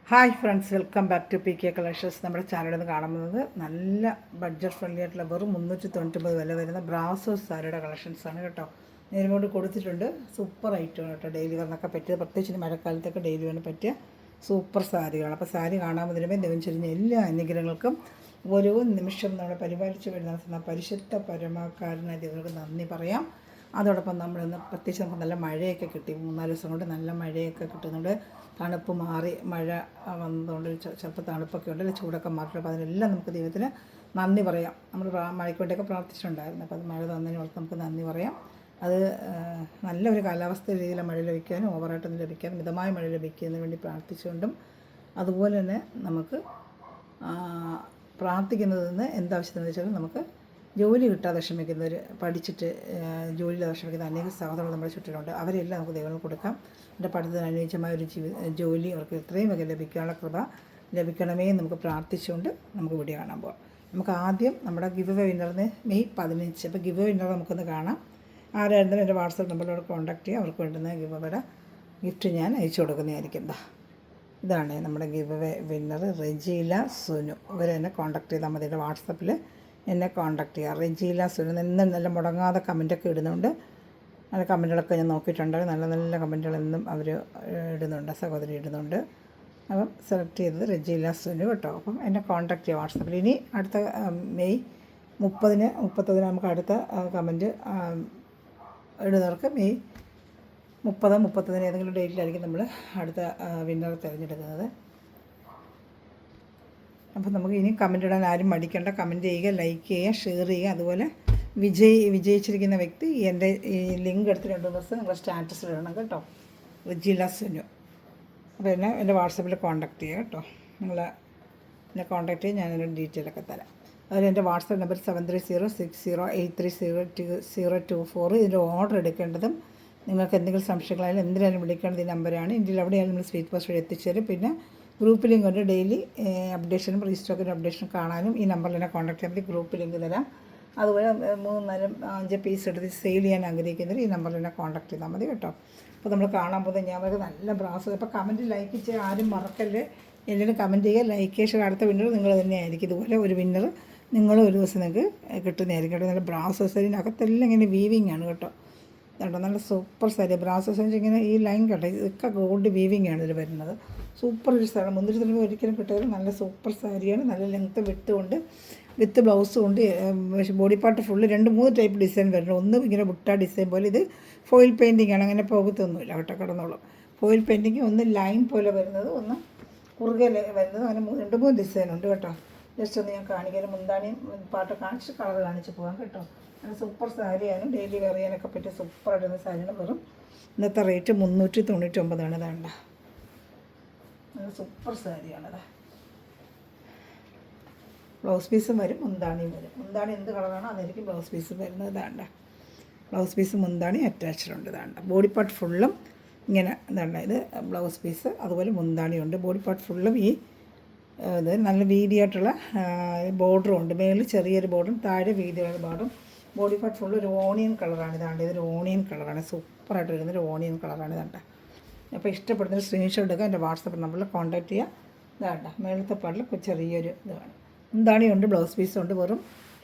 Hi friends, welcome back to P K collections. നമ്മുടെ ചാനലിൽ നിന്ന് കാണുന്നത് നല്ല ബഡ്ജറ്റ് ഫ്രണ്ട്ലി ആയിട്ടുള്ള വെറും 399 വില വരുന്ന ബ്രാസോ സാരിയുടെ കളക്ഷൻസാണ് കേട്ടോ. നേരിമോട് കൊടുത്തിട്ടുണ്ട്. സൂപ്പർ ഐറ്റമാണ് കേട്ടോ. ഡെയിലി വെയറിനൊക്കെ പറ്റിയത്, പ്രത്യേകിച്ച് മഴക്കാലത്തൊക്കെ ഡെയിലി വെയറിന് പറ്റിയ സൂപ്പർ സാരികളാണ്. അപ്പോൾ സാരി കാണാൻ വരുമ്പോൾ ദൈവം ചൊരിഞ്ഞ എല്ലാ അനുഗ്രഹങ്ങൾക്കും ഓരോ നിമിഷം നമ്മളെ പരിപാലിച്ച് വരുന്ന പരിശുദ്ധ പരമാകാരനായ ദൈവങ്ങൾക്ക് നന്ദി പറയാം. അതോടൊപ്പം നമ്മളിന്ന് പ്രത്യേകിച്ച് നമുക്ക് നല്ല മഴയൊക്കെ കിട്ടി. 3-4 ദിവസം കൊണ്ട് നല്ല മഴയൊക്കെ കിട്ടുന്നുണ്ട്. തണുപ്പ് മാറി മഴ വന്നതുകൊണ്ട് ചിലപ്പോൾ തണുപ്പൊക്കെ ഉണ്ട്, ചൂടൊക്കെ മാറിയിട്ട്. അപ്പോൾ അതിനെല്ലാം നമുക്ക് ദൈവത്തിന് നന്ദി പറയാം. നമ്മൾ മഴയ്ക്ക് വേണ്ടിയൊക്കെ പ്രാർത്ഥിച്ചിട്ടുണ്ടായിരുന്നു. അപ്പോൾ അത് മഴ തന്നതിന് ഓർത്ത് നമുക്ക് നന്ദി പറയാം. അത് നല്ലൊരു കാലാവസ്ഥ രീതിയിൽ മഴ ലഭിക്കാനും ഓവറായിട്ടൊന്നും ലഭിക്കാനും മിതമായ മഴ ലഭിക്കുന്നതിന് വേണ്ടി പ്രാർത്ഥിച്ചുകൊണ്ടും, അതുപോലെ തന്നെ നമുക്ക് പ്രാർത്ഥിക്കുന്നതെന്ന് എന്താവശ്യത്തിനെന്ന് വെച്ചാൽ നമുക്ക് ജോലി കിട്ടാതെ വിഷമിക്കുന്നവർ, പഠിച്ചിട്ട് ജോലിയില്ലാതെ വിഷമിക്കുന്ന അനേക സഹോദരങ്ങൾ നമ്മുടെ ചുറ്റിലുണ്ട്. അവരെല്ലാം നമുക്ക് ദൈവങ്ങൾ കൊടുക്കാം. എൻ്റെ പഠിത്തത്തിന് അനുയോജ്യമായ ഒരു ജോലി അവർക്ക് എത്രയും വേഗം ലഭിക്കാനുള്ള കൃപ ലഭിക്കണമേ നമുക്ക് പ്രാർത്ഥിച്ചുകൊണ്ട് നമുക്ക് വീഡിയോ കാണാൻ പോകാം. നമുക്ക് ആദ്യം നമ്മുടെ ഗിവ് അവേ വിന്നറിന് മെയ് 15. അപ്പോൾ ഗിവ് അവേ വിന്നർ നമുക്കൊന്ന് കാണാം. ആരായിരുന്നാലും എൻ്റെ വാട്സപ്പ് നമ്പറിലോട് കോൺടാക്ട് ചെയ്യുക. അവർക്ക് വേണ്ടുന്ന ഗിവ് അവയുടെ ഗിഫ്റ്റ് ഞാൻ അയച്ചു കൊടുക്കുന്നതായിരിക്കും. ഇതാണ് നമ്മുടെ give away winner Rejeela Sunu. ഇവരെ എന്നെ കോൺടാക്ട് ചെയ്താൽ മതി. എൻ്റെ വാട്സപ്പിൽ എന്നെ കോൺടാക്ട് ചെയ്യുക. റെജീല സുനു എന്നും നല്ല മുടങ്ങാതെ കമൻറ്റൊക്കെ ഇടുന്നുണ്ട്. നല്ല കമൻറ്റുകളൊക്കെ ഞാൻ നോക്കിയിട്ടുണ്ട്. നല്ല നല്ല കമൻറ്റുകളെന്നും അവർ ഇടുന്നുണ്ട്, സഹോദരി ഇടുന്നുണ്ട്. അപ്പം സെലക്ട് ചെയ്തത് റെജീല സുനു കേട്ടോ. അപ്പം എന്നെ കോൺടാക്ട് ചെയ്യുക വാട്സപ്പിൽ. ഇനി അടുത്ത മെയ് 30 നമുക്ക് അടുത്ത കമൻറ്റ് ഇടുന്നവർക്ക് മെയ് 30 ഏതെങ്കിലും ഡേറ്റിലായിരിക്കും നമ്മൾ അടുത്ത വിന്നറെ തിരഞ്ഞെടുക്കുന്നത്. അപ്പോൾ നമുക്ക് ഇനി കമൻറ്റ് ഇടാൻ ആരും മടിക്കേണ്ട. കമൻറ്റ് ചെയ്യുക, ലൈക്ക് ചെയ്യുക, ഷെയർ ചെയ്യുക. അതുപോലെ വിജയിച്ചിരിക്കുന്ന വ്യക്തി എൻ്റെ ഈ ലിങ്ക് എടുത്ത് 2 ദിവസം നിങ്ങളുടെ സ്റ്റാറ്റസിൽ ഇടണം കേട്ടോ. റെജീല സുനു. അപ്പോൾ എൻ്റെ വാട്സപ്പിൽ കോൺടാക്ട് ചെയ്യുക കേട്ടോ. എന്നെ കോൺടാക്ട് ചെയ്യുക, ഞാൻ അതിൻ്റെ ഡീറ്റെയിലൊക്കെ തരാം. അതുപോലെ എൻ്റെ വാട്സപ്പ് നമ്പർ 7306083024. ഇതിൻ്റെ ഓർഡർ എടുക്കേണ്ടതും നിങ്ങൾക്ക് എന്തെങ്കിലും സംശയങ്ങളായാലും എന്തിനായാലും വിളിക്കേണ്ടത് ഈ നമ്പറാണ്. ഇന്ത്യയിൽ എവിടെയായാലും നമ്മൾ സ്പീഡ് പോസ്റ്റ് വഴി എത്തിച്ചേരും. പിന്നെ ഗ്രൂപ്പ് ലിങ്ക് ഉണ്ട്. ഡെയിലി അപ്ഡേഷനും റീസ്റ്റോക്കിൻ്റെ അപ്ഡേഷനും കാണാനും ഈ നമ്പറിൽ എന്നെ കോൺടാക്ട് ചെയ്യാൻ പറ്റി. ഗ്രൂപ്പ് ലിങ്ക് തരാം. അതുപോലെ 3-4-5 പീസ് എടുത്ത് സെയിൽ ചെയ്യാൻ ആഗ്രഹിക്കുന്നവർ ഈ നമ്പറിൽ എന്നെ കോൺടാക്ട് ചെയ്താൽ മതി കേട്ടോ. അപ്പോൾ നമ്മൾ കാണാൻ പോകുന്നത് ഞാൻ പറയുന്നത് നല്ല ബ്രാസ്. അപ്പോൾ കമൻറ്റ് ലൈക്ക് ചെയ്യുക, ആരും മറക്കല്ലേ. എല്ലാവരും കമൻറ്റ് ചെയ്യുക, ലൈക്ക് ചെയ്യുക. അടുത്ത വിന്നർ നിങ്ങൾ തന്നെയായിരിക്കും. ഇതുപോലെ ഒരു വിന്നർ നിങ്ങൾ ഒരു ദിവസം നിങ്ങൾക്ക് കിട്ടുന്നതായിരിക്കും കേട്ടോ. നല്ല ബ്രാസ് സാരിനകത്തെല്ലാം ഇങ്ങനെ വീവിങ് ആണ് കേട്ടോ. കേട്ടോ നല്ല സൂപ്പർ സാരി. ബ്രാസ് സാരി ഇങ്ങനെ ഈ ലൈൻ കേട്ടോ, ഇതൊക്കെ ഗോൾഡ് വീവിങ് ആണ് ഇതിൽ വരുന്നത്. സൂപ്പർ ഒരു സാരി. മുന്തിരി തലമുറ ഒരിക്കലും കിട്ടിയാലും നല്ല സൂപ്പർ സാരിയാണ്. നല്ല ലെങ്ത്ത് വിട്ടുകൊണ്ട് വിത്ത് ബ്ലൗസും ഉണ്ട്. Body part full 2-3 type design വരുന്നത്. ഒന്ന് ഇങ്ങനെ ബുട്ട ഡിസൈൻ പോലെ, ഇത് ഫോയിൽ പെയിൻറ്റിംഗ് ആണ്. അങ്ങനെ പോകത്തൊന്നുമില്ല കേട്ടോ, കിടന്നോളും. ഫോയിൽ പെയിൻറ്റിങ് ഒന്ന് ലൈൻ പോലെ വരുന്നത്, ഒന്ന് കുറുകെ വരുന്നത്. അങ്ങനെ 2-3 ഡിസൈൻ ഉണ്ട് കേട്ടോ. ജസ്റ്റ് ഒന്ന് ഞാൻ കാണിക്കാൻ മുന്താണിയും പാട്ട് കാണിച്ച് കളർ കാണിച്ച് പോകാം കേട്ടോ. നല്ല സൂപ്പർ സാരിയാണ്. ഡെയിലി വെയർ ചെയ്യാനൊക്കെ പറ്റിയ സൂപ്പറായിട്ടുള്ള സാരിയാണ്. വെറും ഇന്നത്തെ റേറ്റ് 399. ഇതാണ്ട നല്ല സൂപ്പർ സാരിയാണത്. ബ്ലൗസ് പീസും വരും, മുന്താണിയും വരും. മുന്താണി എന്ത് കളറാണോ അതായിരിക്കും ബ്ലൗസ് പീസ് വരുന്നത്. ഇതാണ്ട ബ്ലൗസ് പീസ് മുന്താണി അറ്റാച്ച്ഡ് ഉണ്ട്. ഇതാണ്ട ബോഡി പാർട്ട് ഫുള്ളും ഇങ്ങനെ ഇതാണ്ട. ഇത് ബ്ലൗസ് പീസ്, അതുപോലെ മുന്താണിയുണ്ട്. ബോഡി പാർട്ട് ഫുള്ളും ഈ ഇത് നല്ല വീതിയായിട്ടുള്ള ബോർഡറും ഉണ്ട്. മേളിൽ ചെറിയൊരു ബോർഡറും താഴെ വീതിയുള്ള ബോർഡറും. ബോഡി പാർട്ട് ഫുള്ള് ഒരു ഓണിയൻ കളറാണ്. ഇതാണ്ട് ഇതൊരു ഓണിയൻ കളറാണ്. സൂപ്പറായിട്ട് വരുന്നൊരു ഓണിയൻ കളറാണ്. ഇതാണ്ട. അപ്പോൾ ഇഷ്ടപ്പെടുന്നൊരു സ്ക്രീൻഷോട്ട് എടുക്കുക, എൻ്റെ വാട്സപ്പ് നമ്പറിൽ കോൺടാക്ട് ചെയ്യുക. ഇതാണ്ട മേളത്തെ പാട്ടിൽ ചെറിയൊരു ഇത് വേണം. മുന്താണിയുണ്ട്, ബ്ലൗസ് പീസുണ്ട്. വെറും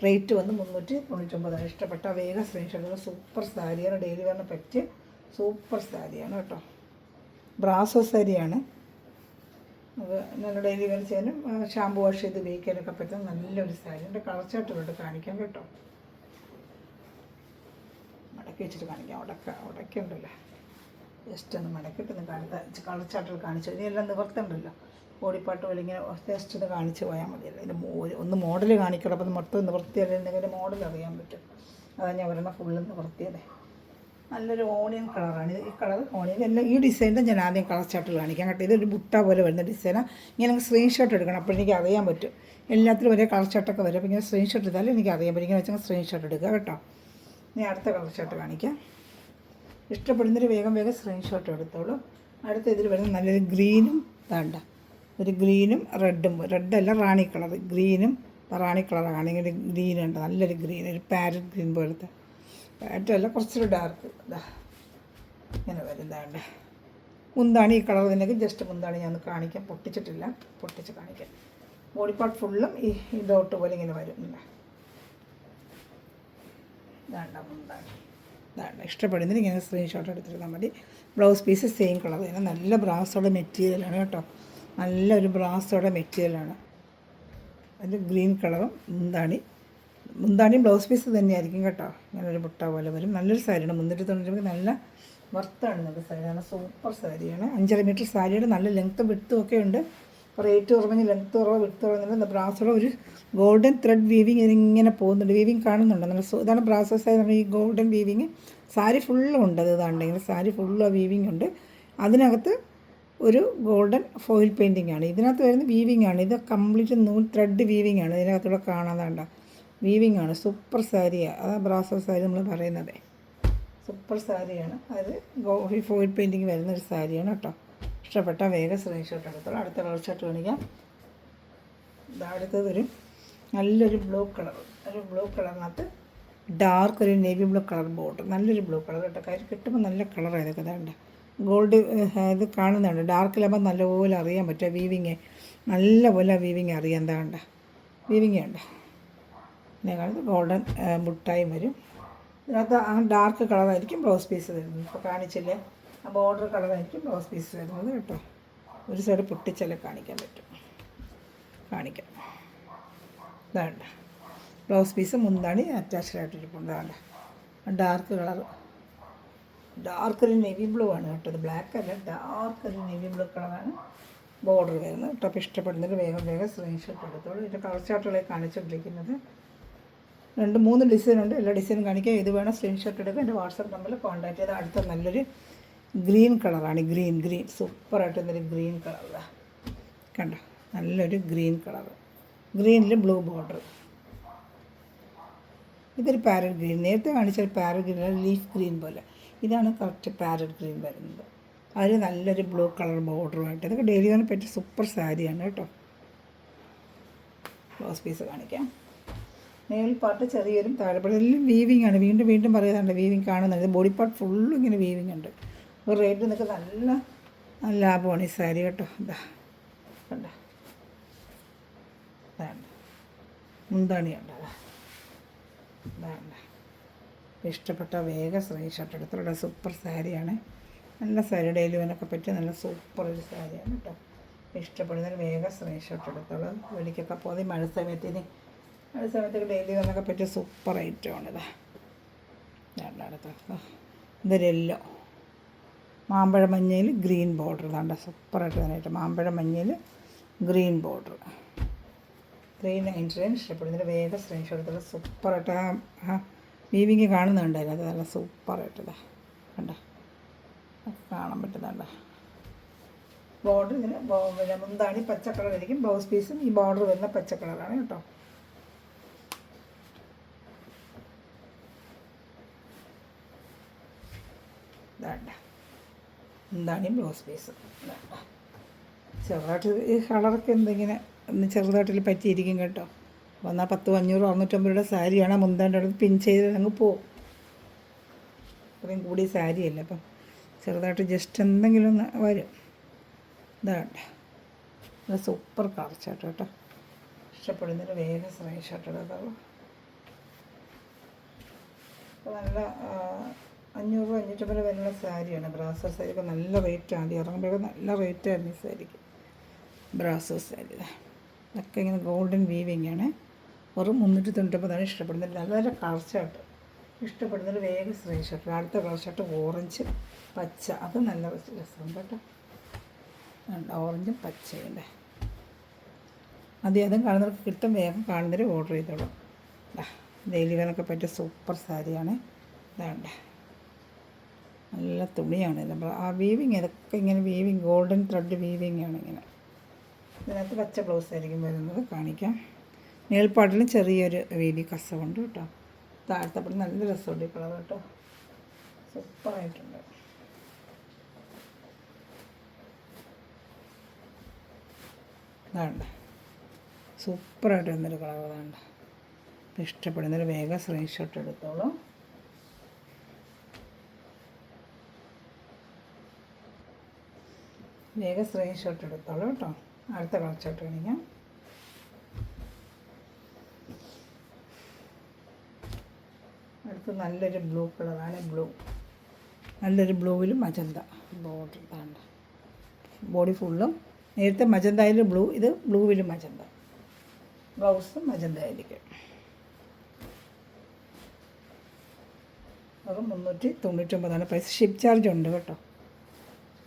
റേറ്റ് വന്ന് 399. ഇഷ്ടപ്പെട്ട വേഗം സ്ക്രീൻഷോട്ട്. സൂപ്പർ സാരിയാണ്. ഡെയിലി വെയറിന് പറ്റിയ സൂപ്പർ സാരിയാണ് കേട്ടോ. ബ്രാസോ സാരിയാണ്. അത് നല്ല ഡെയിലി വെയർ ചെയ്യാനും ഷാമ്പു വാഷ് ചെയ്ത് ഉപയോഗിക്കാനൊക്കെ പറ്റുന്ന നല്ലൊരു സാരി. എൻ്റെ കളർ ചാർട്ടിലോട്ട് കാണിക്കാം കേട്ടോ. മടക്കി വെച്ചിട്ട് കാണിക്കാം. ഉടക്കുണ്ടല്ലോ, ജസ്റ്റ് ഒന്ന് മടക്കിയിട്ടൊന്ന് കളർ ചാർട്ടിൽ കാണിച്ചു. ഇനിയെല്ലാം നിവർത്തുണ്ടല്ലോ. ബോഡിപ്പാട്ട് പോലെ ഇങ്ങനെ ജസ്റ്റ് ഒന്ന് കാണിച്ച് പോയാൽ മതിയല്ലോ. ഇതിൻ്റെ ഒന്ന് മോഡൽ കാണിക്കണം. അപ്പോൾ മൊത്തം നിവർത്തിയല്ലേ എന്തെങ്കിലും മോഡൽ അറിയാൻ പറ്റും. അതാണ് ഞാൻ ഒരെണ്ണം ഫുള്ള് നിവർത്തിയതേ. നല്ലൊരു ഓണിയൻ കളറാണ്. ഈ കളർ ഓണിയൻ എല്ലാം ഈ ഡിസൈനിൻ്റെ ഞാൻ ആദ്യം കളർ ചാർട്ടിൽ കാണിക്കാം കേട്ടോ. ഇതൊരു ബുട്ട പോലെ വരുന്ന ഡിസൈനാണ്. ഇങ്ങനെ സ്ക്രീൻഷോട്ട് എടുക്കണം. അപ്പോൾ എനിക്ക് അറിയാൻ പറ്റും. എല്ലാത്തിലും ഒരേ കളർ ചാർട്ടൊക്കെ വരും. അപ്പോൾ ഇങ്ങനെ സ്ക്രീൻഷോട്ട് എടുത്താലും എനിക്ക് അറിയാൻ പറ്റും. ഇങ്ങനെ വെച്ചാൽ സ്ക്രീൻഷോട്ട് എടുക്കുക കേട്ടോ. ഇനി അടുത്ത കളർ ചാർട്ട് കാണിക്കാം. ഇഷ്ടപ്പെടുന്നൊരു വേഗം സ്ക്രീൻഷോട്ട് എടുത്തോളൂ. അടുത്ത ഇതിൽ വരുന്ന നല്ലൊരു ഗ്രീനും വേണ്ട, ഒരു ഗ്രീനും റെഡും. റെഡല്ല, റാണി കളർ. ഗ്രീനും റാണി കളറാണ്. ഇങ്ങനെ ഗ്രീനുണ്ട്, നല്ലൊരു ഗ്രീൻ, ഒരു പാരറ്റ് ഗ്രീൻ പോലത്തെ. പാരറ്റല്ല, കുറച്ചൊരു ഡാർക്ക്. ഇങ്ങനെ വരുന്നതാണ്ട്. മുന്താണി ഈ കളർ തന്നെ ജസ്റ്റ് മുന്താണി ഞാൻ കാണിക്കാം, പൊട്ടിച്ചിട്ടില്ല, പൊട്ടിച്ച് കാണിക്കാം. ബോഡി പാർട്ട് ഫുള്ളും ഈ ഡോട്ട് പോലെ ഇങ്ങനെ വരും. വേണ്ട മുന്താണി വേണ്ട, ഇഷ്ടപ്പെടുന്നതിന് ഇങ്ങനെ സ്ക്രീൻഷോട്ട് എടുത്തിരുന്നാൽ മതി. ബ്ലൗസ് പീസ് സെയിം കളർ തന്നെ, നല്ല ബ്രാസോടെ മെറ്റീരിയലാണ് കേട്ടോ, നല്ലൊരു ബ്രാസോടെ മെറ്റീരിയലാണ്. അതിൻ്റെ ഗ്രീൻ കളറും മുന്താണിയും ബ്ലൗസ് പീസ് തന്നെയായിരിക്കും കേട്ടോ. ഇങ്ങനൊരു മുട്ട പോലെ വരും. നല്ലൊരു സാരിയാണ്, 390 നല്ല വർത്താണ്. നല്ല സാരിയാണ്, സൂപ്പർ സാരിയാണ്. 5.5 മീറ്റർ സാരിയുടെ നല്ല ലെങ്ത്തും വിട്ടും ഒക്കെ ഉണ്ട്. റേറ്റ് കുറഞ്ഞ് ലെങ്ത്ത് കുറവ് വിട്ട് കുറഞ്ഞില്ല. ബ്രാസോടെ ഒരു ഗോൾഡൻ ത്രെഡ് വീവിങ് ഇതിങ്ങനെ പോകുന്നുണ്ട്. വീവിങ് കാണുന്നുണ്ട് നല്ല. ഇതാണ് ബ്രാസോ സാരി, ഈ ഗോൾഡൻ വീവിങ് സാരി ഫുള്ളും ഉണ്ട്. അത് ഇതാണെങ്കിൽ സാരി ഫുള്ളും ആ വീവിങ് ഉണ്ട്. അതിനകത്ത് ഒരു ഗോൾഡൻ ഫോയിൽ പെയിൻറ്റിംഗ് ആണ്. ഇതിനകത്ത് വരുന്ന വീവിങ് ആണ്. ഇത് കംപ്ലീറ്റ് നൂൽ ത്രെഡ് വീവിങ് ആണ്. ഇതിനകത്തൂടെ കാണാതാണ്ട വീവിങ് ആണ്. സൂപ്പർ സാരിയാണ്. അതാ ബ്രാസോ സാരി നമ്മൾ പറയുന്നത്. സൂപ്പർ സാരിയാണ്. അത് ഫോയിൽ പെയിൻറ്റിങ് വരുന്നൊരു സാരിയാണ് കേട്ടോ. ഇഷ്ടപ്പെട്ട വേഗം സ്ക്രീൻഷോട്ട് എടുത്തോളൂ. അടുത്ത കളർ ഷർട്ട് കാണിക്കാം. അടുത്തതൊരു നല്ലൊരു ബ്ലൂ കളർ, ഒരു ബ്ലൂ കളറിനകത്ത് ഡാർക്ക് ഒരു നേവി ബ്ലൂ കളർ ബോർഡർ, നല്ലൊരു ബ്ലൂ കളർ കേട്ടോ. കാര്യം കിട്ടുമ്പോൾ നല്ല കളറാണ് ഇതൊക്കെ. അതാണ്ട് ഗോൾഡ് ഇത് കാണുന്നുണ്ട്. ഡാർക്കിലാകുമ്പോൾ നല്ലപോലെ അറിയാൻ പറ്റും വീവിങ്, നല്ലപോലെ വീവിങ് അറിയാം. എന്താ കണ്ട വീവിങ് ഉണ്ട്. പിന്നെ കാണുന്നത് ഗോൾഡൻ മുട്ടായും വരും. ഇതിനകത്ത് ആ ഡാർക്ക് കളറായിരിക്കും ബ്ലൗസ് പീസ് വരുന്നത്. ഇപ്പോൾ കാണിച്ചില്ലേ, ആ ബോർഡർ കളറായിരിക്കും ബ്ലൗസ് പീസ് വരുന്നത് കേട്ടോ. ഒരു സൈഡ് പൊട്ടിച്ചല്ലേ കാണിക്കാൻ പറ്റും. കാണിക്കാം. ഇതാണ്ട ബ്ലൗസ് പീസ് മുന്താണി അറ്റാച്ച്ഡ് ആയിട്ടിരിപ്പുണ്ട്. ഇതാണ്ട ഡാർക്ക് കളർ, ഡാർക്ക് ഒരു നേവി ബ്ലൂ ആണ് കേട്ടോ. ഇത് ബ്ലാക്ക് അല്ല, ഡാർക്ക് ഒരു നേവി ബ്ലൂ കളറാണ് ബോർഡർ വരുന്നത് കേട്ടോ. അപ്പോൾ ഇഷ്ടപ്പെടുന്നതിൽ വേഗം സ്ക്രീൻഷോട്ട് എടുത്തോളൂ. ഇതിൻ്റെ കളർ ചാർട്ടുകളെ കാണിച്ചുകൊണ്ടിരിക്കുന്നത് 2-3 ഡിസൈൻ ഉണ്ട്. എല്ലാ ഡിസൈനും കാണിക്കാം. ഇത് വേണം സ്ക്രീൻഷോട്ട് എടുക്കുക. എൻ്റെ വാട്സാപ്പ് നമ്പറിൽ കോൺടാക്ട് ചെയ്താൽ. അടുത്ത നല്ലൊരു ഗ്രീൻ കളറാണ്. ഗ്രീൻ സൂപ്പറായിട്ടൊന്നൊരു ഗ്രീൻ കളറാണ് കണ്ടോ. നല്ലൊരു ഗ്രീൻ കളർ, ഗ്രീനിൽ ബ്ലൂ ബോർഡർ. ഇതൊരു പാരറ്റ് ഗ്രീൻ. നേരത്തെ കാണിച്ച പാരറ്റ് ഗ്രീൻ ലീഫ് ഗ്രീൻ പോലെ. ഇതാണ് കറക്റ്റ് പാരറ്റ് ഗ്രീൻ വരുന്നത്. അതിൽ നല്ലൊരു ബ്ലൂ കളർ ബോർഡറുമായിട്ട്. ഇതൊക്കെ ഡെയിലി വന്ന് പറ്റിയ സൂപ്പർ സാരിയാണ് കേട്ടോ. ബ്ലൗസ് പീസ് കാണിക്കാം. മേൽ പാർട്ട് ചെറിയൊരു താഴെപ്പാട് എല്ലാം വീവിങ് ആണ്. വീണ്ടും പറയുന്നുണ്ട് വീവിങ് കാണുന്നുണ്ട്. ബോഡി പാർട്ട് ഫുള്ളും ഇങ്ങനെ വീവിങ് ഉണ്ട്. ഒരു റേറ്റ് നിൽക്ക് നല്ല ലാഭമാണ് ഈ സാരി കേട്ടോ. ഇതാ കണ്ട ഇതാണ് മുന്താണി ഉണ്ട്. ഇതാണ് ഇഷ്ടപ്പെട്ട വേഗം സ്ക്രീൻഷോട്ട് എടുത്തോളൂ. സൂപ്പർ സാരിയാണ്, നല്ല സാരി. ഡെയിലി വേനൊക്കെ പറ്റിയ നല്ല സൂപ്പർ ഒരു സാരിയാണ് കേട്ടോ. ഇഷ്ടപ്പെടുന്നതിന് വേഗം സ്ക്രീൻഷോട്ട് എടുത്തോളൂ. വെളിക്കൊക്കെ പോകുന്നത് മഴ സമയത്തൊക്കെ ഡെയിലി വേനൊക്കെ പറ്റിയ സൂപ്പർ ഐറ്റമാണിത്. അടുത്ത ഇതൊരു യെല്ലോ മാമ്പഴ മഞ്ഞയിൽ ഗ്രീൻ ബോർഡർ. ഇതാണ്ട് സൂപ്പറായിട്ട് തന്നെയായിട്ട് മാമ്പഴ മഞ്ഞയിൽ ഗ്രീൻ ബോർഡർ. 399 ഇഷ്ടപ്പെടുന്നതിന് വേഗം സ്ക്രീൻഷോട്ട് എടുത്തോളൂ. സൂപ്പറായിട്ട് ആ വീവിങ് കാണുന്നുണ്ടായിരുന്നു. അത് നല്ല സൂപ്പറായിട്ടതാ കണ്ട കാണാൻ പറ്റുന്നുണ്ട്. ബോർഡർ ഇതിന് മുന്താണി പച്ച കളറായിരിക്കും. ബ്ലൗസ് പീസും ഈ ബോർഡർ വരുന്ന പച്ച കളറാണ് കേട്ടോ. ഇതാണ്ട മുന്താണി ബ്ലൗസ് പീസ്. ചെറുതായിട്ട് ഈ കളറൊക്കെ എന്തെങ്കിലും ഒന്ന് ചെറുതായിട്ട് പറ്റിയിരിക്കും കേട്ടോ. വന്നാൽ 500-650 രൂപയുടെ സാരിയാണ്. മുന്താൻ്റെ അടുത്ത് പിൻ ചെയ്ത് അങ്ങ് പോവും. അത്രയും കൂടിയ സാരിയല്ല. അപ്പം ചെറുതായിട്ട് ജസ്റ്റ് എന്തെങ്കിലും ഒന്ന് വരും. ഇതാണ്ട ഇത് സൂപ്പർ കളർ ചാർട്ട് കേട്ടോ. ഇഷ്ടപ്പെടുന്നതിന് വേഗം സ്ക്രീൻഷോട്ട് എടുത്തോളൂ. അപ്പോൾ നല്ല 500-550 വരുന്ന സാരിയാണ്. ബ്രാസോ സാരിയൊക്കെ നല്ല റേറ്റ്. ആദ്യം ഇറങ്ങുമ്പോഴൊക്കെ നല്ല റേറ്റായിരുന്നു ഈ സാരിക്ക്. ബ്രാസോ സാരി ഇതൊക്കെ ഇങ്ങനെ ഗോൾഡൻ വീവിങ് ആണ്. വെറും 399. ഇഷ്ടപ്പെടുന്നത് നല്ല കളർ ചാർട്ട്. ഇഷ്ടപ്പെടുന്നത് വേഗം സ്ക്രീൻഷോട്ട്. അടുത്ത കളർ ചാർട്ട് ഓറഞ്ച് പച്ച. അത് നല്ല രസമുണ്ട് കേട്ടോ. ഓറഞ്ചും പച്ചയുണ്ട്. അതും കാണുന്നവർക്ക് കിട്ടും. വേഗം കാണുന്നവർ ഓർഡർ ചെയ്തോളൂ. ഡെയിലി വേനൊക്കെ പറ്റിയ സൂപ്പർ സാരിയാണ്. ഇതാണ്ട് നല്ല തുണിയാണ്. ആ വീവിങ് ഇതൊക്കെ ഇങ്ങനെ വീവിങ് ഗോൾഡൻ ത്രെഡ് വീവിങ് ആണ്. ഇങ്ങനെ ഇതിനകത്ത് പച്ച ബ്ലൗസ് ആയിരിക്കും വരുന്നത്. കാണിക്കാം. മേൽപ്പാട്ടിലും ചെറിയൊരു വീവി കസവുണ്ട് കേട്ടോ. താഴ്ത്തപ്പെട്ട് നല്ല രസമുണ്ട് ഈ കളർ കേട്ടോ. സൂപ്പറായിട്ടുണ്ട്. ഇതാണ്ട് സൂപ്പറായിട്ട് വരുന്നൊരു കളർ. ഇതാണ്ട് ഇഷ്ടപ്പെടുന്നൊരു വേഗം സ്ക്രീൻഷോട്ട് എടുത്തോളൂ. വേഗം സ്ക്രീൻഷോട്ട് എടുത്തോളൂ കേട്ടോ. അടുത്ത കളർ ചാർട്ട് കാണിക്കാം. അടുത്ത് നല്ലൊരു ബ്ലൂ കളറാണ്. നല്ലൊരു ബ്ലൂവിലും മജന്ത ബോർഡർ ഇതാണ്. ബോഡി ഫുള്ളും നേരത്തെ മജന്തയിൽ ബ്ലൂ, ഇത് ബ്ലൂവിലും മജന്ത. ബ്ലൗസും മജന്ത ആയിരിക്കും. അത് 399 പ്രൈസ്. ഷിപ്പ് ചാർജ് ഉണ്ട് കേട്ടോ.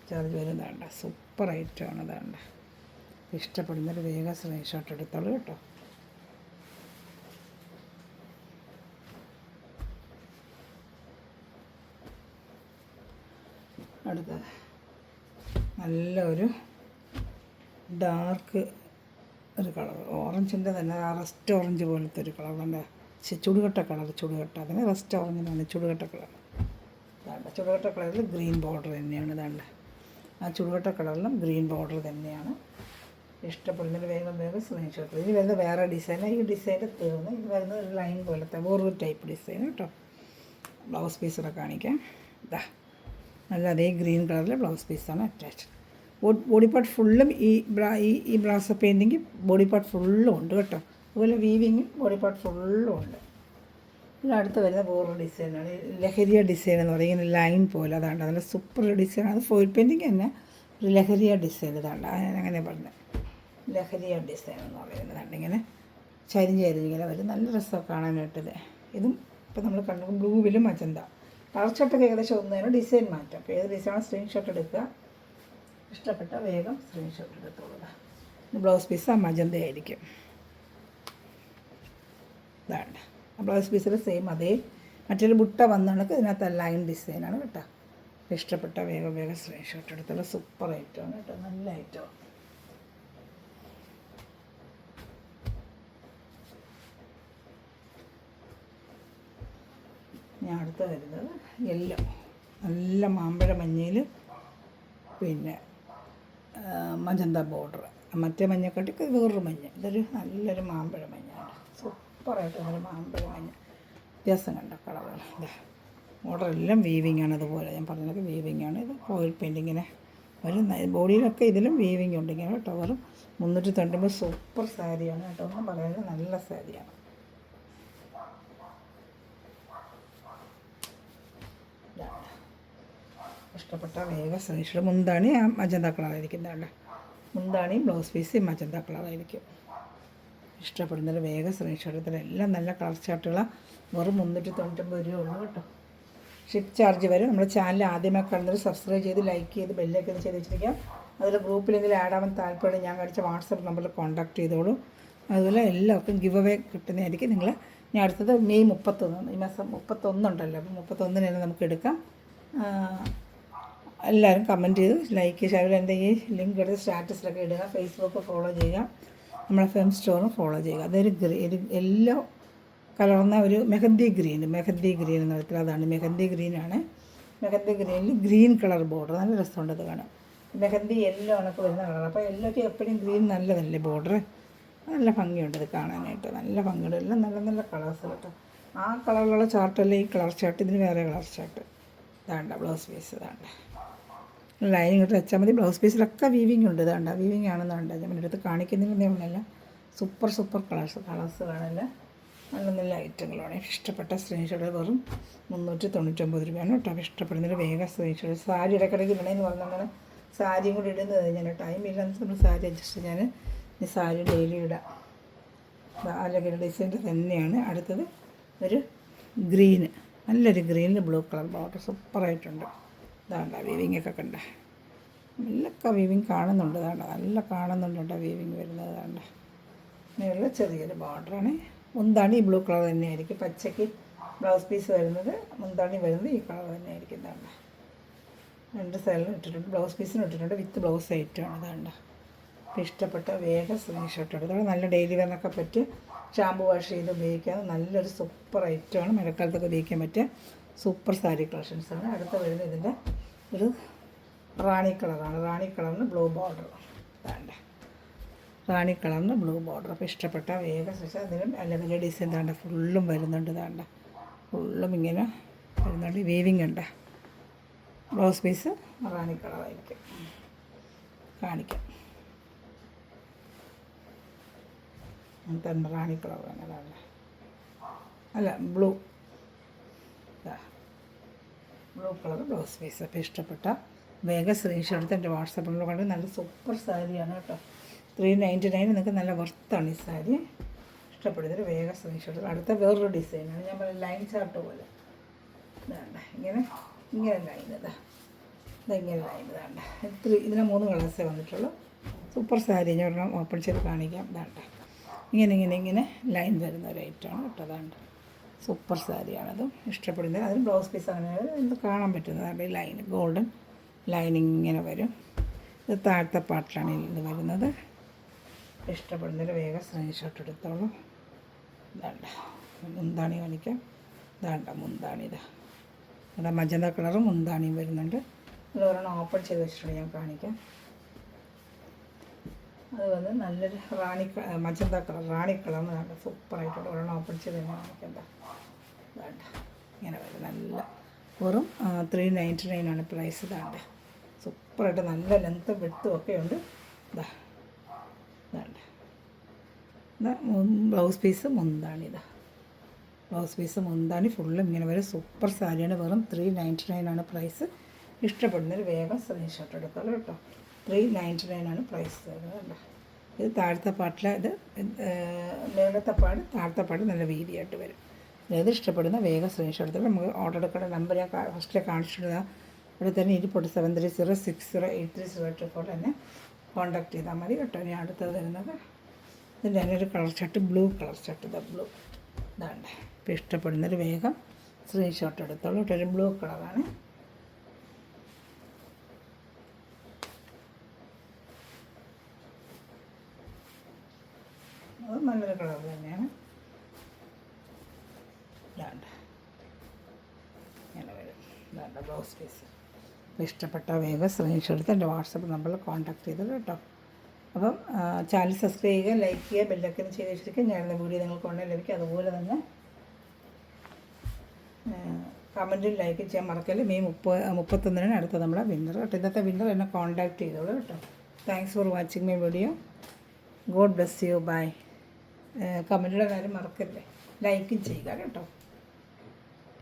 ചാർജ് വരുന്നതാണ്ട. സൂപ്പർ ഐറ്റമാണ് അതാണ്ട. ഇഷ്ടപ്പെടുന്നൊരു വേഗം സ്ക്രീൻഷോട്ട് എടുത്തോളൂ കേട്ടോ. അടുത്തത് നല്ല ഒരു ഡാർക്ക് ഒരു കളർ, ഓറഞ്ചിൻ്റെ തന്നെ റസ്റ്റ് ഓറഞ്ച് പോലത്തെ ഒരു കളർ. നല്ല ചുടുകട്ട കളർ. അതിന് റസ്റ്റ് ഓറഞ്ചിനാണ് ചുടുകട്ട കളർ. ഇതാണ്ട് ചുടുകട്ട കളറിൽ ഗ്രീൻ ബോർഡർ തന്നെയാണ്. ഇതാണ്ട് ആ ചുടുകട്ട കളറിലും ഗ്രീൻ ബോർഡർ തന്നെയാണ്. ഇഷ്ടപ്പെടുന്നതിന് വേഗം സ്ക്രീൻഷോട്ട്. ഇനി വരുന്നത് വേറെ ഡിസൈനാണ്. ഈ ഡിസൈൻ്റെ തീർന്ന് ഇത് വരുന്നത് ഒരു ലൈൻ പോലത്തെ വേറൊരു ടൈപ്പ് ഡിസൈൻ കേട്ടോ. ബ്ലൗസ് പീസൂടെ കാണിക്കാം. ഇതാ നല്ല അതേ ഗ്രീൻ കളറിലെ ബ്ലൗസ് പീസാണ് അറ്റാച്ച്ഡ്. ബോഡി പാർട്ട് ഫുള്ളും ഈ ബ്ലൗസ് പെയിൻറ്റിങ് ബോഡി പാർട്ട് ഫുള്ളും ഉണ്ട് കേട്ടോ. അതുപോലെ വീവിങ്ങും ബോഡി പാർട്ട് ഫുള്ളും ഉണ്ട്. അടുത്ത് വരുന്ന വേറൊരു ഡിസൈനാണ്. ലഹരിയ ഡിസൈൻ എന്ന് പറയും. ഇങ്ങനെ ലൈൻ പോലെ. അതാണ്ട് നല്ല സൂപ്പർ ഡിസൈൻ. അത് ഫോയിൽ പെയിൻറ്റിങ് തന്നെ ഒരു ലഹരിയ ഡിസൈൻ. ഇതാണ്ട് അങ്ങനെ പറഞ്ഞത് ലഹരിയ ഡിസൈൻ എന്ന് പറയുന്നതാണ്ട്. ഇങ്ങനെ ചരിഞ്ഞിങ്ങനെ വരും. നല്ല രസമൊക്കെ കാണാനായിട്ടത്. ഇതും ഇപ്പോൾ നമ്മൾ കണ്ടു ബ്ലൂവിലും മജന്ത. കളർ ചാർട്ടൊക്കെ ഏകദേശം ഒന്നേരം ഡിസൈൻ മാറ്റാം. അപ്പോൾ ഏത് ഡിസൈനാണ് സ്ക്രീൻഷോട്ട് എടുക്കുക. ഇഷ്ടപ്പെട്ട വേഗം സ്ക്രീൻഷോട്ട് എടുത്തോളുക. ബ്ലൗസ് പീസ് ആ മജന്ത ആയിരിക്കും. ഇതാണ് ആ ബ്ലൗസ് പീസിൽ സെയിം അതേ മറ്റൊരു ബുട്ട വന്നാണ്. ഇതിനകത്ത് ലൈൻ ഡിസൈനാണ് കേട്ടോ. ഇഷ്ടപ്പെട്ട വേഗം സ്ക്രീൻഷോട്ട് എടുത്തോളൂ. സൂപ്പർ ഐറ്റമാണ് കേട്ടോ. നല്ല ഐറ്റമാണ്. ഞാൻ അടുത്ത് വരുന്നത് യെല്ലോ. നല്ല മാമ്പഴ മഞ്ഞയിൽ പിന്നെ മജന്ത ബോർഡർ. മറ്റേ മഞ്ഞക്കാട്ടി വേറൊരു മഞ്ഞ. ഇതൊരു നല്ലൊരു മാമ്പഴ മഞ്ഞാണ്. സൂപ്പറായിട്ട് ഒരു മാമ്പഴ മഞ്ഞ. വ്യത്യാസം കണ്ട കളറുകൾ. ബോർഡറെല്ലാം വീവിങ് ആണ്. അതുപോലെ ഞാൻ പറഞ്ഞത് വീവിങ് ആണ്. ഇത് ഓയിൽ പെയിൻറ്റിങ്ങിനെ ഒരു ബോഡിയിലൊക്കെ ഇതിലും വീവിങ് ഉണ്ട് ഇങ്ങനെ കേട്ടോ. വെറും 390 സൂപ്പർ സാരിയാണ് കേട്ടോ. ഒന്നും പറയാതെ നല്ല സാരിയാണ്. ഇഷ്ടപ്പെട്ട വേഗം സ്ക്രീൻഷോട്ട്. മുന്താണി ആ മജന്ത കളറായിരിക്കുന്നതാണ്. മുന്താണിയും ബ്ലൗസ് പീസ് മജന്ത കളറായിരിക്കും. ഇഷ്ടപ്പെടുന്നതിൽ വേഗം സ്ക്രീൻഷോട്ട്. ഇതിലെല്ലാം നല്ല കളർ ചാർട്ടുകളാണ്. വെറും 399 രൂപ ഉള്ളൂ കേട്ടോ. ഷിപ്പ് ചാർജ് വരും. നമ്മുടെ ചാനൽ ആദ്യമായി കാണുന്നത് സബ്സ്ക്രൈബ് ചെയ്ത് ലൈക്ക് ചെയ്ത് ബെല്ലൊക്കെ ഒന്ന് ചെയ്ത് വെച്ചിരിക്കാം. അതുപോലെ ഗ്രൂപ്പിലെങ്കിലും ആഡ് ആവാൻ താല്പര്യം ഞാൻ കാണിച്ച വാട്സപ്പ് നമ്പറിൽ കോൺടാക്ട് ചെയ്തോളൂ. അതുപോലെ എല്ലാവർക്കും ഗിവ് അവേ കിട്ടുന്നതായിരിക്കും. നിങ്ങൾ ഞാൻ അടുത്തത് മെയ് 31, ഈ മാസം 31 ഉണ്ടല്ലോ. അപ്പോൾ 31 തന്നെ നമുക്ക് എടുക്കാം. എല്ലാവരും കമൻറ്റ് ചെയ്ത് ലൈക്ക് ഷെയർ. എൻ്റെ ഈ ലിങ്ക് എടുത്ത് സ്റ്റാറ്റസിലൊക്കെ ഇടുക. ഫേസ്ബുക്ക് ഫോളോ ചെയ്യുക. നമ്മളെ ഫെം സ്റ്റോറും ഫോളോ ചെയ്യുക. അതൊരു യെല്ലോ കലർന്ന ഒരു മെഹന്തി ഗ്രീൻ എന്ന് പറയത്തില്ല. അതാണ് മെഹന്തി ഗ്രീനാണ്. മെഹന്തി ഗ്രീനിൽ ഗ്രീൻ കളർ ബോർഡർ. നല്ല രസമുണ്ട് അത് കാണാം. മെഹന്തി യെല്ലോ ആണൊക്കെ വരുന്ന കളർ. അപ്പോൾ യെല്ലോക്ക് എപ്പോഴും ഗ്രീൻ നല്ലതല്ലേ ബോർഡർ. നല്ല ഭംഗിയുണ്ട് ഇത് കാണാനായിട്ട്. നല്ല ഭംഗിയുണ്ട്. എല്ലാം നല്ല നല്ല കളേഴ്സ് കേട്ടോ. ആ കളറിലുള്ള ചാർട്ടല്ലേ ഈ കളർ ചാർട്ട്. ഇതിന് വേറെ കളർ ചാർട്ട്. ഇതാണ്ട ബ്ലൗസ് പീസ്. ഇതാണ്ട ലൈനിങ് ഇട്ട് വെച്ചാൽ മതി. ബ്ലൗസ് പീസിലൊക്കെ വീവിങ് ഉണ്ട്. ഇതാണ്ട വീവിങ് ആണെന്നുണ്ട്. ഞാൻ എൻ്റെ അടുത്ത് കാണിക്കുന്നതിൻ്റെ ഒന്നല്ല. സൂപ്പർ കളേഴ്സ് കാണല്ല. നല്ല നല്ല ഐറ്റങ്ങളാണ്. ഇഷ്ടപ്പെട്ട സ്ക്രീൻഷോട്ട് വെറും 399 രൂപയാണ് കേട്ടോ. ഇഷ്ടപ്പെടുന്നതിൽ വേഗം സ്ക്രീൻഷോട്ട്. സാരി ഇടയ്ക്കിടയ്ക്ക് ഇടണമെന്ന് പറഞ്ഞാൽ സാരിയും കൂടി ഇടുന്നത്. ഞാൻ ടൈമില്ലാന്ന് നമ്മൾ സാരി അഡ്ജസ്റ്റ്. ഞാൻ ഈ സാരി ഡെയിലി ഇടാം. അല്ലെങ്കിൽ ഡിസൈൻ്റെ തന്നെയാണ്. അടുത്തത് ഒരു ഗ്രീന്. നല്ലൊരു ഗ്രീനിൽ ബ്ലൂ കളർ ബോർഡർ. സൂപ്പറായിട്ടുണ്ട്. ഇതാണ്ട വീവിങ് ഒക്കെ കണ്ട. നല്ലൊക്കെ വീവിങ് കാണുന്നുണ്ട്. ഇതാണ്ട നല്ല കാണുന്നുണ്ട് കേട്ടോ വീവിങ് വരുന്നത്. ഇതാണ്ട ഇങ്ങനെയുള്ള ചെറിയൊരു ബോർഡറാണ്. മുന്താണി ബ്ലൂ കളർ തന്നെയായിരിക്കും. പച്ചയ്ക്ക് ബ്ലൗസ് പീസ് വരുന്നത്. മുന്താണി വരുന്നത് ഈ കളർ തന്നെയായിരിക്കും. ഇതാണ്ട രണ്ട് സൈഡിലും ഇട്ടിട്ടുണ്ട്. ബ്ലൗസ് പീസിനും ഇട്ടിട്ടുണ്ട്. വിത്ത് ബ്ലൗസ് ഐറ്റമാണ്. ഇതാണ്ട ഇഷ്ടപ്പെട്ട വേഗം സ്ക്രീൻഷോട്ട് എടുത്തോളൂ. നല്ല ഡെയിലി വെയറിനൊക്കെ പറ്റിയ ഷാമ്പു വാഷ് ചെയ്ത് ഉപയോഗിക്കാൻ നല്ലൊരു സൂപ്പർ ഐറ്റമാണ്. മഴക്കാലത്തൊക്കെ ഉപയോഗിക്കാൻ പറ്റിയ സൂപ്പർ സാരി കളക്ഷൻസാണ്. അടുത്ത വരുന്നത് ഇതിൻ്റെ ഒരു റാണി കളറാണ്. റാണി കളറിന് ബ്ലൂ ബോർഡർ. വേണ്ട റാണി കളറിന് ബ്ലൂ ബോർഡർ. അപ്പോൾ ഇഷ്ടപ്പെട്ട വേഗം ശേഷം അതിലും അല്ലെങ്കിൽ ഡിസൈൻ താണ്ട ഫുള്ളും വരുന്നുണ്ട്. താണ്ട ഫുള്ളും ഇങ്ങനെ വരുന്നുണ്ട്. വീവിങ് ഉണ്ട്. ബ്ലൗസ് പീസ് റാണി കളറായിരിക്കും. കാണിക്കാം. തന്നെ റാണി കളർ വേണതാണ്, അല്ല blue, blue colour blouse piece. അപ്പോൾ ഇഷ്ടപ്പെട്ട വേഗം സ്ക്രീൻഷോട്ട് എടുത്ത് എൻ്റെ വാട്സാപ്പിൽ കണ്ട്. നല്ല സൂപ്പർ സാരിയാണ് കേട്ടോ. 399 നിങ്ങൾക്ക് നല്ല വർത്താണ് ഈ സാരി. ഇഷ്ടപ്പെടുന്നൊരു വേഗം സ്ക്രീൻഷോട്ട്. അടുത്ത വേറൊരു ഡിസൈനാണ്, ഞാൻ പറഞ്ഞ ലൈൻ ചാർട്ട് പോലെ. ഇതാണ്ട ഇങ്ങനെ ലൈൻ, ഇതെങ്ങനെ ലൈൻ. ഇതാണ്ട ഇതിന് 3 കളേഴ്സേ വന്നിട്ടുള്ളൂ. സൂപ്പർ സാരി. ഞാൻ ഒരെണ്ണം ഓപ്പൺ ചെയ്ത് കാണിക്കാം. ഇതാണ്ട ഇങ്ങനെ ലൈൻ വരുന്ന ഒരു ഐറ്റമാണ് കേട്ടോ. അതാണ്ട് സൂപ്പർ സാരിയാണതും. ഇഷ്ടപ്പെടുന്നത് അതിന് ബ്ലൗസ് പീസ് അങ്ങനെ ഇത് കാണാൻ പറ്റുന്നത്. ഈ ലൈൻ ഗോൾഡൻ ലൈനിങ് ഇങ്ങനെ വരും. ഇത് താഴത്തെ പാട്ടിലാണ് ഇത് വരുന്നത്. ഇഷ്ടപ്പെടുന്നതിൽ വേഗം സ്ക്രീൻഷോട്ട് എടുത്തോളൂ. ഇതാണ്ട മുന്താണി കാണിക്കാം. ഇതാണ്ട മുന്താണി. ഇവിടെ മജന്ത കളറും മുന്താണിയും വരുന്നുണ്ട്. ഇതൊരെണ്ണം ഓപ്പൺ ചെയ്ത് വെച്ചിട്ടുണ്ട്, ഞാൻ കാണിക്കാം. അത് വന്ന് നല്ലൊരു മജന്ത കളർ, റാണി കളർന്ന് കണ്ട സൂപ്പറായിട്ടുണ്ട്. ഒരെണ്ണം ഓപ്പൺ ചെയ്ത് തന്നെ കാണിക്കണ്ട. വേണ്ട ഇങ്ങനെ വരും. നല്ല വെറും 399 ആണ് പ്രൈസ്. ഇതാണ്ട് സൂപ്പറായിട്ട് നല്ല ലെങ്ത്തും വിട്ടും ഒക്കെ ഉണ്ട്. ഇതാണ്ട് ബ്ലൗസ് പീസ് മുന്താണി. ബ്ലൗസ് പീസ് മുന്താണി ഫുള്ളും ഇങ്ങനെ വരും. സൂപ്പർ സാരിയാണ്. വെറും 399 ആണ് പ്രൈസ്. ഇഷ്ടപ്പെടുന്നൊരു വേഗം സ്ക്രീൻഷോട്ട് എടുത്തോളൂ കേട്ടോ. 399 ആണ് പ്രൈസ് വരുന്നത് കേട്ടോ. ഇത് താഴത്തെ പാട്ടിൽ, ഇത് മേളത്തെ പാട്, താഴത്തെ പാട് നല്ല വീതിയായിട്ട് വരും. ഏത് ഇഷ്ടപ്പെടുന്ന വേഗം സ്ക്രീൻഷോട്ട് എടുത്തോളൂ. നമുക്ക് ഓർഡർ എടുക്കേണ്ട നമ്പർ ഞാൻ ഫസ്റ്റിൽ കാണിച്ചിട്ടുള്ള ഇവിടെ തന്നെ ഇരിപ്പോട്ട് 7306083024 തന്നെ കോൺടാക്ട് ചെയ്താൽ മതി കേട്ടോ. ഇനി അടുത്തത് വരുന്നത് ഇതിൻ്റെ തന്നെ ഒരു colour shirt, blue colour shirt. Blue ഇതാണ്ട്. ഇപ്പോൾ ഇഷ്ടപ്പെടുന്നൊരു വേഗം സ്ക്രീൻഷോട്ട് എടുത്തോളൂ കേട്ടോ. ഒരു ബ്ലൂ കളറാണ്. അത് നല്ലൊരു കളർ തന്നെയാണ്. ഇതാണ്ട് ഇങ്ങനെ വരും. ഇതാണ്ട് ബ്ലൗസ് പീസ്. അപ്പോൾ ഇഷ്ടപ്പെട്ട വേഗം സ്ക്രീൻഷോട്ട് എടുത്ത് എൻ്റെ വാട്സപ്പ് നമ്പറിൽ കോൺടാക്ട് ചെയ്തത് കേട്ടോ. അപ്പം ചാനൽ സബ്സ്ക്രൈബ് ചെയ്യുക, ലൈക്ക് ചെയ്യുക, ബെല്ലൈക്കൺ ചെയ്ത് വെച്ചിരിക്കുക. ഞാനിന്ന് വീഡിയോ നിങ്ങൾക്ക് ഉടനെ ലഭിക്കും. അതുപോലെ തന്നെ കമൻറ്റും ലൈക്ക് ചെയ്യാൻ മറക്കല്ലേ. മെയ് 31 അടുത്ത നമ്മളെ വിന്നർ കേട്ടോ. ഇന്നത്തെ വിന്നർ എന്നെ കോൺടാക്ട് ചെയ്തോളൂ കേട്ടോ. Thanks for watching my video. God bless you. Bye. കമൻറ്റിയുടെ കാര്യം മറക്കല്ലേ, ലൈക്കും ചെയ്യുക കേട്ടോ.